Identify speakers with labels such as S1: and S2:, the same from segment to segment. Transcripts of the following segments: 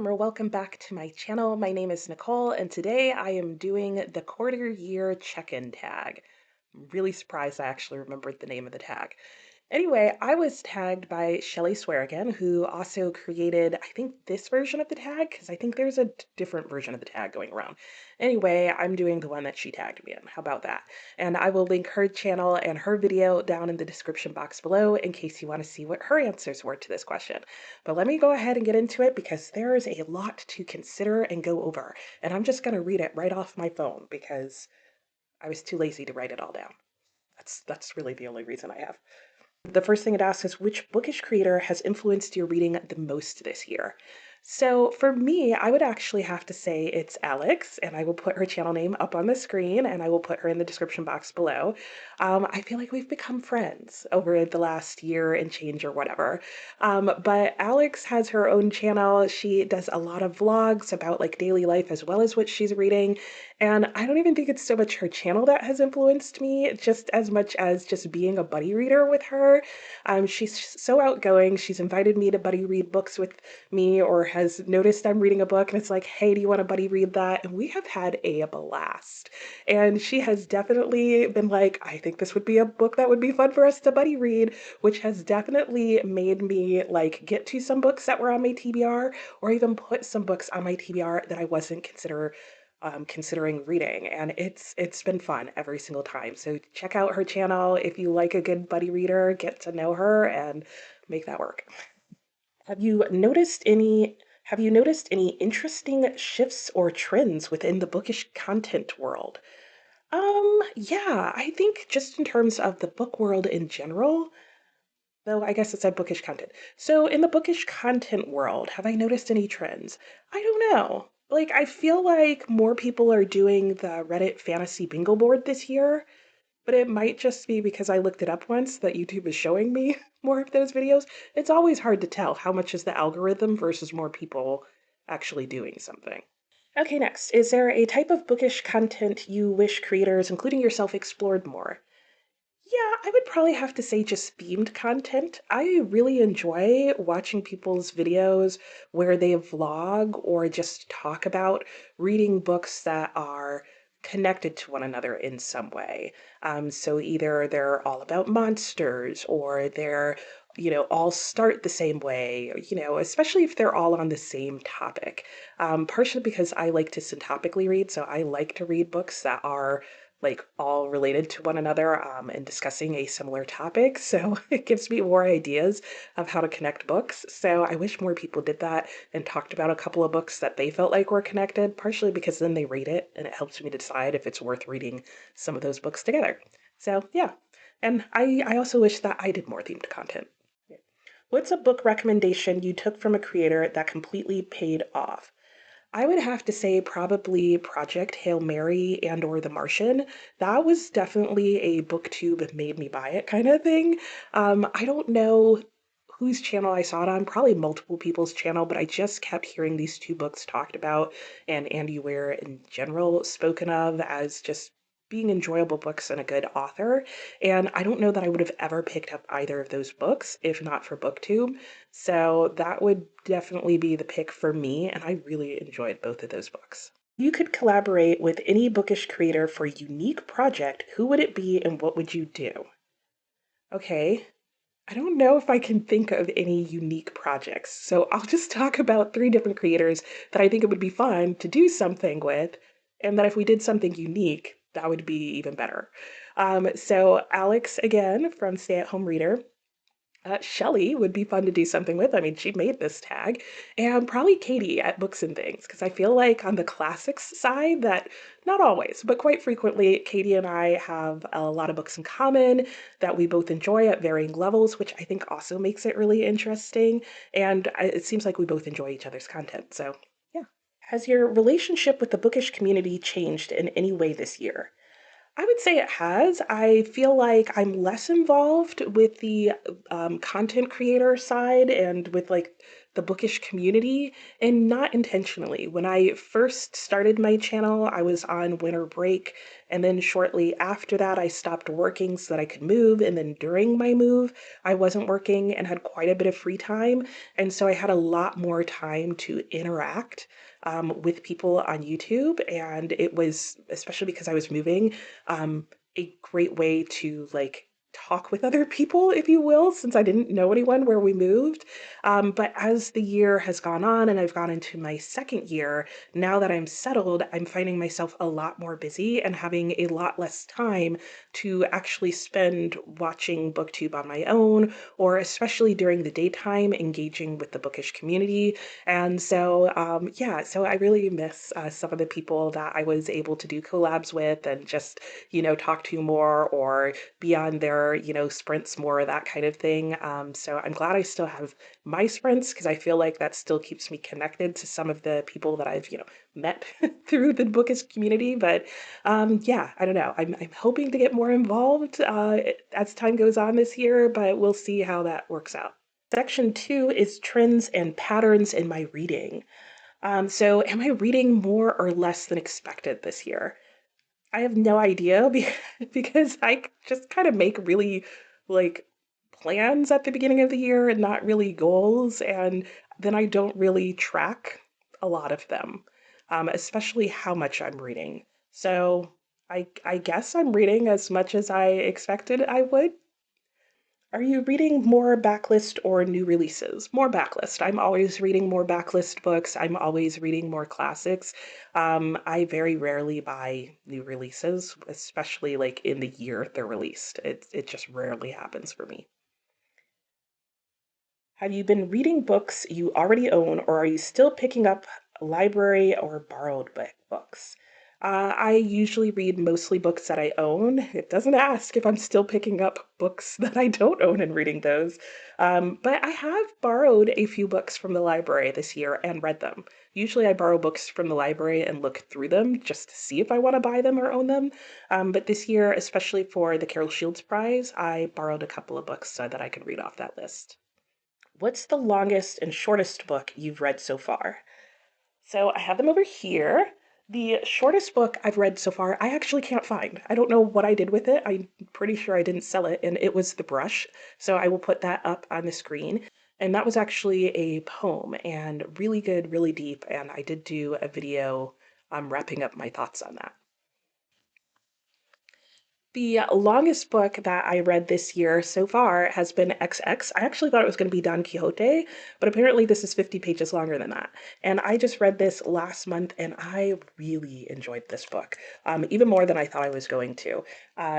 S1: Or welcome back to my channel. My name is Nicole, and today I am doing the quarter year check-in tag. I'm really surprised I actually remembered the name of the tag. Anyway, I was tagged by Shelly Swearigan, who also created, I think, this version of the tag, because I think there's a different version of the tag going around. Anyway, I'm doing the one that she tagged me in. How about that? And I will link her channel and her video down in the description box below in case you want to see what her answers were to this question. But let me go ahead and get into it because there is a lot to consider and go over. And I'm just going to read it right off my phone because I was too lazy to write it all down. That's really the only reason I have. The first thing it asks is which bookish creator has influenced your reading the most this year? So for me, I would actually have to say it's Alex, and I will put her channel name up on the screen and I will put her in the description box below. I feel like we've become friends over the last year and change or whatever. But Alex has her own channel. She does a lot of vlogs about like daily life as well as what she's reading. And I don't even think it's so much her channel that has influenced me, just as much as just being a buddy reader with her. She's so outgoing. She's invited me to buddy read books with me or has noticed I'm reading a book and it's like, hey, do you want to buddy read that? And we have had a blast. And she has definitely been like, I think this would be a book that would be fun for us to buddy read, which has definitely made me like get to some books that were on my TBR or even put some books on my TBR that I wasn't considering reading, and it's been fun every single time. So check out her channel if you like a good buddy reader, get to know her and make that work. Have you noticed any have you noticed any interesting shifts or trends within the bookish content world? Yeah, I think just in terms of the book world in general, though I guess it said bookish content. So in the bookish content world, have I noticed any trends? I don't know. Like, I feel like more people are doing the Reddit fantasy bingo board this year, but it might just be because I looked it up once that YouTube is showing me more of those videos. It's always hard to tell how much is the algorithm versus more people actually doing something. Okay, next. Is there a type of bookish content you wish creators, including yourself, explored more? Yeah, I would probably have to say just themed content. I really enjoy watching people's videos where they vlog or just talk about reading books that are connected to one another in some way. So either they're all about monsters or they're, all start the same way, especially if they're all on the same topic. Partially because I like to syntopically read, so I like to read books that are like all related to one another and discussing a similar topic. So it gives me more ideas of how to connect books. So I wish more people did that and talked about a couple of books that they felt like were connected, partially because then they rate it and it helps me decide if it's worth reading some of those books together. So yeah. And I also wish that I did more themed content. What's a book recommendation you took from a creator that completely paid off? I would have to say probably Project Hail Mary and or The Martian. That was definitely a booktube made me buy it kind of thing. I don't know whose channel I saw it on, probably multiple people's channel, but I just kept hearing these two books talked about and Andy Weir in general spoken of as just being enjoyable books and a good author. And I don't know that I would have ever picked up either of those books if not for BookTube. So that would definitely be the pick for me, and I really enjoyed both of those books. You could collaborate with any bookish creator for a unique project. Who would it be and what would you do? Okay, I don't know if I can think of any unique projects, so I'll just talk about three different creators that I think it would be fun to do something with, and that if we did something unique, that would be even better. So Alex, again, from Stay at Home Reader. Shelly would be fun to do something with. I mean, she made this tag. And probably Katie at Books and Things, because I feel like on the classics side that not always, but quite frequently, Katie and I have a lot of books in common that we both enjoy at varying levels, which I think also makes it really interesting. And it seems like we both enjoy each other's content. So, yeah. Has your relationship with the bookish community changed in any way this year? I would say it has. I feel like I'm less involved with the content creator side and with like the bookish community, and not intentionally. When I first started my channel, I was on winter break, and then shortly after that, I stopped working so that I could move. And then during my move, I wasn't working and had quite a bit of free time. And so I had a lot more time to interact with people on YouTube. And it was, especially because I was moving, a great way to like talk with other people, if you will, since I didn't know anyone where we moved. But as the year has gone on and I've gone into my second year, now that I'm settled, I'm finding myself a lot more busy and having a lot less time to actually spend watching BookTube on my own, or especially during the daytime, engaging with the bookish community. And so, yeah, so I really miss some of the people that I was able to do collabs with and just, talk to more or be on their, sprints more, that kind of thing. So I'm glad I still have my sprints because I feel like that still keeps me connected to some of the people that I've, met through the bookish community. But yeah, I don't know. I'm hoping to get more involved as time goes on this year, but we'll see how that works out. Section 2 is trends and patterns in my reading. So am I reading more or less than expected this year? I have no idea because I just kind of make really like plans at the beginning of the year and not really goals. And then I don't really track a lot of them, especially how much I'm reading. So I guess I'm reading as much as I expected I would. Are you reading more backlist or new releases? More backlist. I'm always reading more backlist books. I'm always reading more classics. I very rarely buy new releases, especially like in the year they're released. It just rarely happens for me. Have you been reading books you already own, or are you still picking up library or borrowed books? I usually read mostly books that I own. It doesn't ask if I'm still picking up books that I don't own and reading those. But I have borrowed a few books from the library this year and read them. Usually I borrow books from the library and look through them just to see if I want to buy them or own them. But this year, especially for the Carol Shields Prize, I borrowed a couple of books so that I could read off that list. What's the longest and shortest book you've read so far? So I have them over here. The shortest book I've read so far, I actually can't find. I don't know what I did with it. I'm pretty sure I didn't sell it, and it was The Brush. So I will put that up on the screen. And that was actually a poem and really good, really deep. And I did do a video wrapping up my thoughts on that. The longest book that I read this year so far has been XX. I actually thought it was going to be Don Quixote, but apparently this is 50 pages longer than that. And I just read this last month and I really enjoyed this book, even more than I thought I was going to.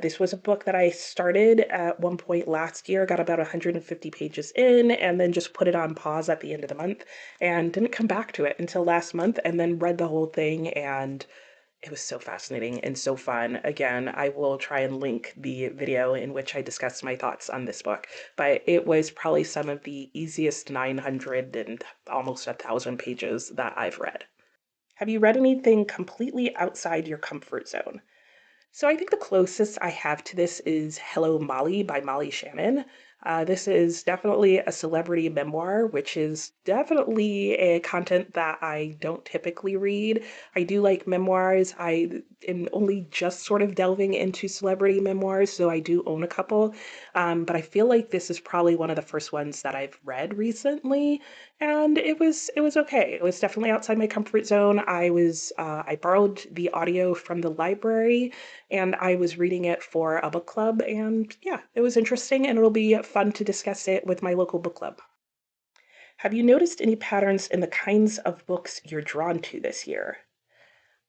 S1: This was a book that I started at one point last year, got about 150 pages in, and then just put it on pause at the end of the month and didn't come back to it until last month, and then read the whole thing, and it was so fascinating and so fun. Again, I will try and link the video in which I discuss my thoughts on this book, but it was probably some of the easiest 900 and almost 1,000 pages that I've read. Have you read anything completely outside your comfort zone? So I think the closest I have to this is Hello Molly by Molly Shannon. This is definitely a celebrity memoir, which is definitely a content that I don't typically read. I do like memoirs. I am only just sort of delving into celebrity memoirs, so I do own a couple. But I feel like this is probably one of the first ones that I've read recently, and it was okay. It was definitely outside my comfort zone. I borrowed the audio from the library and I was reading it for a book club, and yeah, it was interesting, and it'll be fun to discuss it with my local book club. Have you noticed any patterns in the kinds of books you're drawn to this year?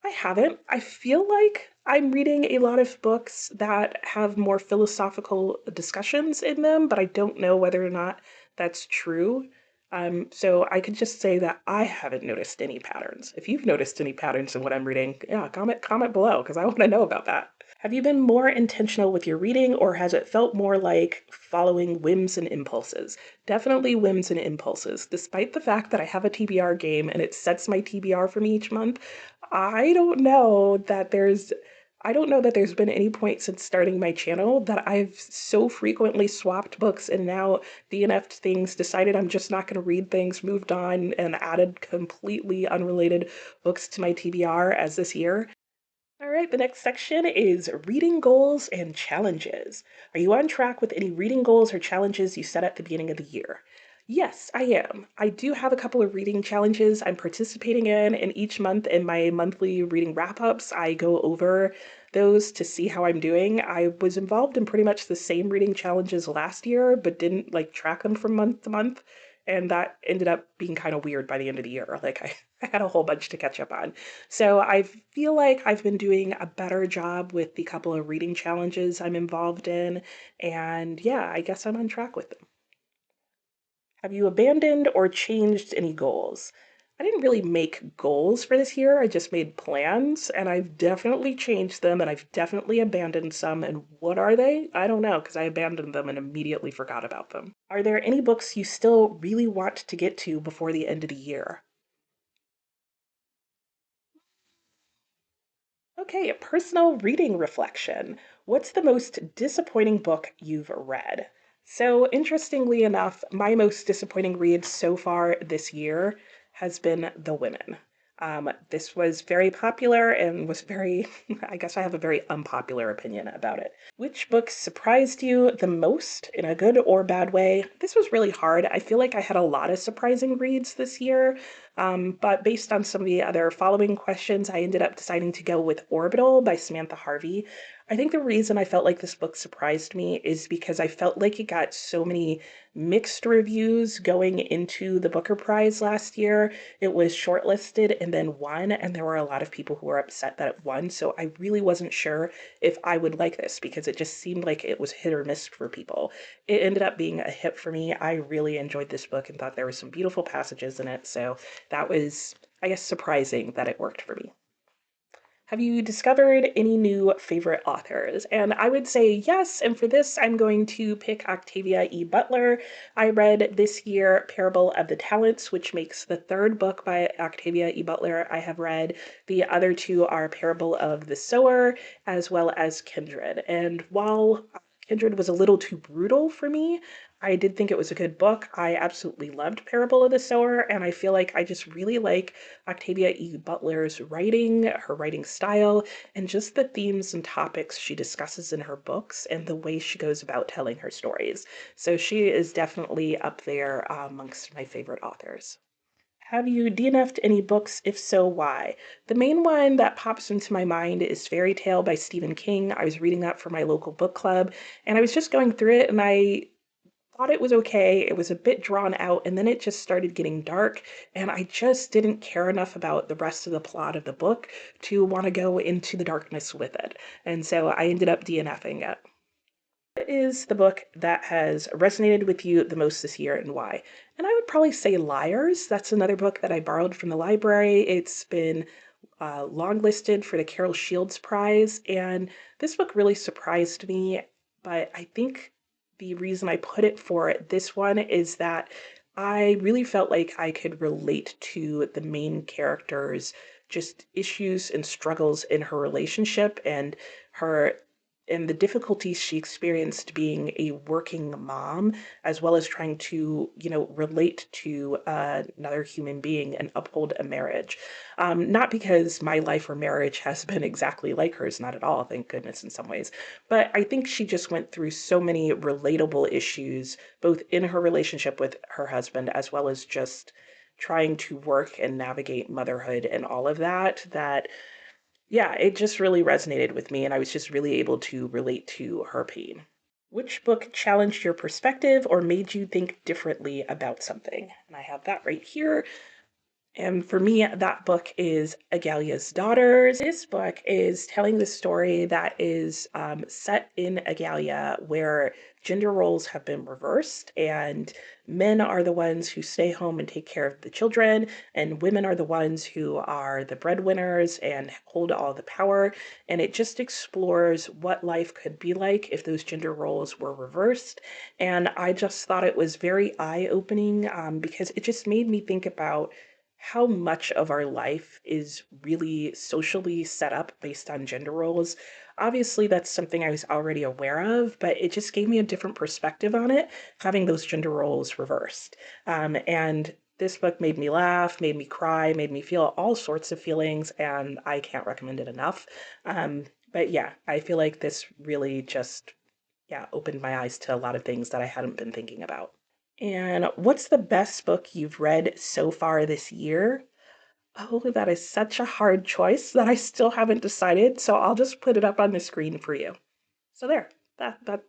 S1: I haven't. I feel like I'm reading a lot of books that have more philosophical discussions in them, but I don't know whether or not that's true. So I could just say that I haven't noticed any patterns. If you've noticed any patterns in what I'm reading, yeah, comment below because I want to know about that. Have you been more intentional with your reading, or has it felt more like following whims and impulses? Definitely whims and impulses. Despite the fact that I have a TBR game and it sets my TBR for me each month, I don't know that there's I don't know that there's been any point since starting my channel that I've so frequently swapped books and now DNF'd things, decided I'm just not going to read things, moved on, and added completely unrelated books to my TBR as this year. All right, the next section is reading goals and challenges. Are you on track with any reading goals or challenges you set at the beginning of the year? Yes, I am. I do have a couple of reading challenges I'm participating in, and each month in my monthly reading wrap-ups, I go over those to see how I'm doing. I was involved in pretty much the same reading challenges last year, but didn't like track them from month to month, and that ended up being kind of weird by the end of the year. I had a whole bunch to catch up on. So I feel like I've been doing a better job with the couple of reading challenges I'm involved in. And yeah, I guess I'm on track with them. Have you abandoned or changed any goals? I didn't really make goals for this year. I just made plans and I've definitely changed them and I've definitely abandoned some. And what are they? I don't know because I abandoned them and immediately forgot about them. Are there any books you still really want to get to before the end of the year? Okay, a personal reading reflection. What's the most disappointing book you've read? So, interestingly enough, my most disappointing read so far this year has been The Women. This was very popular and was very, I guess I have a very unpopular opinion about it. Which book surprised you the most in a good or bad way? This was really hard. I feel like I had a lot of surprising reads this year, but based on some of the other following questions, I ended up deciding to go with Orbital by Samantha Harvey. I think the reason I felt like this book surprised me is because I felt like it got so many mixed reviews going into the Booker Prize last year. It was shortlisted and then won, and there were a lot of people who were upset that it won. So I really wasn't sure if I would like this because it just seemed like it was hit or miss for people. It ended up being a hit for me. I really enjoyed this book and thought there were some beautiful passages in it. So that was, I guess, surprising that it worked for me. Have you discovered any new favorite authors? And I would say yes. And for this, I'm going to pick Octavia E. Butler. I read this year Parable of the Talents, which makes the third book by Octavia E. Butler I have read. The other two are Parable of the Sower as well as Kindred. And while Kindred was a little too brutal for me, I did think it was a good book. I absolutely loved Parable of the Sower, and I feel like I just really like Octavia E. Butler's writing, her writing style, and just the themes and topics she discusses in her books and the way she goes about telling her stories. So she is definitely up there amongst my favorite authors. Have you DNF'd any books? If so, why? The main one that pops into my mind is Fairy Tale by Stephen King. I was reading that for my local book club, and I was just going through it, and I thought it was okay. It was a bit drawn out, and then it just started getting dark, and I just didn't care enough about the rest of the plot of the book to want to go into the darkness with it. And so I ended up DNFing it. What is the book that has resonated with you the most this year and why? And I would probably say Liars. That's another book that I borrowed from the library. It's been longlisted for the Carol Shields Prize, and this book really surprised me. But I think the reason I put it for this one is that I really felt like I could relate to the main character's just issues and struggles in her relationship her and the difficulties she experienced being a working mom, as well as trying to, relate to another human being and uphold a marriage. Not because my life or marriage has been exactly like hers, not at all, thank goodness, in some ways. But I think she just went through so many relatable issues, both in her relationship with her husband, as well as just trying to work and navigate motherhood and all of that, that yeah, it just really resonated with me, and I was just really able to relate to her pain. Which book challenged your perspective or made you think differently about something? And I have that right here. And for me, that book is Egalia's Daughters. This book is telling the story that is set in Egali'a, where gender roles have been reversed, and men are the ones who stay home and take care of the children, and women are the ones who are the breadwinners and hold all the power. And it just explores what life could be like if those gender roles were reversed. And I just thought it was very eye opening because it just made me think about how much of our life is really socially set up based on gender roles. Obviously, that's something I was already aware of, but it just gave me a different perspective on it, having those gender roles reversed. And this book made me laugh, made me cry, made me feel all sorts of feelings, and I can't recommend it enough. But yeah, I feel like this really just, yeah, opened my eyes to a lot of things that I hadn't been thinking about. And what's the best book you've read so far this year? Oh, that is such a hard choice that I still haven't decided, so I'll just put it up on the screen for you. So there,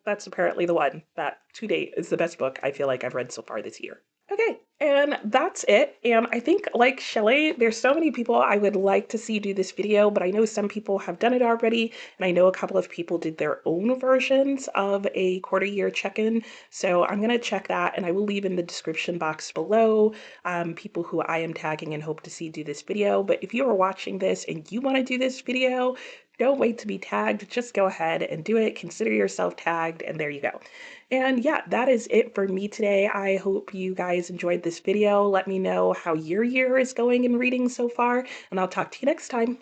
S1: that's apparently the one that to date is the best book I feel like I've read so far this year. Okay, and that's it. And I think, like Shelly, there's so many people I would like to see do this video, but I know some people have done it already, and I know a couple of people did their own versions of a quarter year check-in. So I'm gonna check that, and I will leave in the description box below people who I am tagging and hope to see do this video. But if you are watching this and you want to do this video, don't wait to be tagged. Just go ahead and do it. Consider yourself tagged, and there you go. And yeah, that is it for me today. I hope you guys enjoyed this video. Let me know how your year is going in reading so far, and I'll talk to you next time.